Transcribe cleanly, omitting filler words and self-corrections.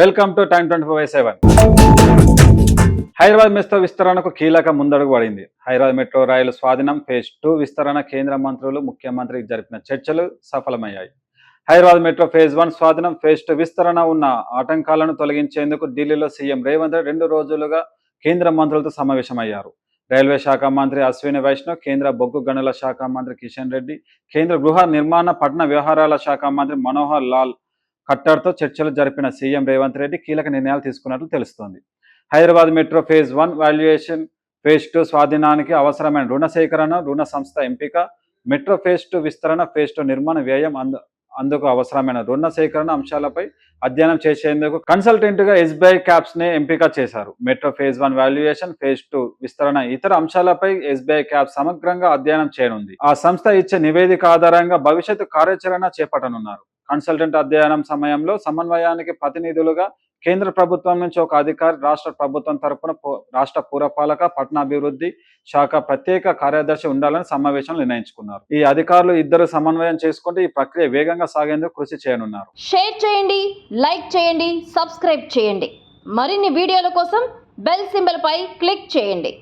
Welcome to time 24/7. Hyderabad metro విస్తరణకు కీలక ముందడుగు పడింది. హైదరాబాద్ మెట్రో రైలు స్వాధీనం ఫేజ్ 2 విస్తరణ కేంద్ర మంత్రులు ముఖ్యమంత్రికి జరిపిన చర్చలు సఫలమయ్యాయి. హైదరాబాద్ మెట్రో ఫేజ్ 1 స్వాధీనం, ఫేజ్ 2 విస్తరణ ఉన్న ఆటంకాలను తొలగించేందుకు ఢిల్లీలో సీఎం రేవంత్ రెడ్డి 2 రోజులుగా కేంద్ర మంత్రులతో సమావేశమయ్యారు. రైల్వే శాఖ మంత్రి అశ్విని వైష్ణవ్, కేంద్ర బొగ్గు గనుల శాఖ మంత్రి కిషన్ రెడ్డి, కేంద్ర గృహ నిర్మాణ పట్టణ వ్యవహారాల శాఖ మంత్రి మనోహర్ లాల్ ఖట్టర్తో చర్చలు జరిపిన సీఎం రేవంత్ రెడ్డి కీలక నిర్ణయాలు తీసుకున్నట్లు తెలుస్తోంది. Hyderabad metro phase 1 valuation, phase 2 స్వాధీనానికి అవసరమైన రుణ సేకరణ, రుణ సంస్థ ఎంపిక, మెట్రో ఫేజ్ 2 విస్తరణ, ఫేజ్ 2 నిర్మాణ వ్యయం, అందుకు అవసరమైన రుణ సేకరణ అంశాలపై అధ్యయనం చేసేందుకు కన్సల్టెంట్గా ఎస్బీఐ క్యాప్స్ ని ఎంపిక చేశారు. మెట్రో ఫేజ్ 1 వాల్యుయేషన్, ఫేజ్ 2 విస్తరణ ఇతర అంశాలపై ఎస్బీఐ క్యాప్స్ సమగ్రంగా అధ్యయనం చేయనుంది. ఆ సంస్థ ఇచ్చే నివేదిక ఆధారంగా భవిష్యత్తు కార్యాచరణ చేపట్టనున్నారు. కన్సల్టెంట్ అధ్యయనం సమయంలో సమన్వయానికి ప్రతినిధులుగా కేంద్ర ప్రభుత్వం నుంచి ఒక అధికారి, రాష్ట్ర ప్రభుత్వం తరపున రాష్ట్ర పురపాలక పట్టణాభివృద్ధి శాఖ ప్రత్యేక కార్యదర్శి ఉండాలని సమావేశంలో నిర్ణయించుకున్నారు. ఈ అధికారులు ఇద్దరు సమన్వయం చేసుకుంటూ ఈ ప్రక్రియ వేగంగా సాగేందుకు కృషి చేయనున్నారు. షేర్ చేయండి, లైక్ చేయండి, సబ్స్క్రైబ్ చేయండి. మరిన్ని వీడియోల కోసం బెల్ సింబల్ పై క్లిక్ చేయండి.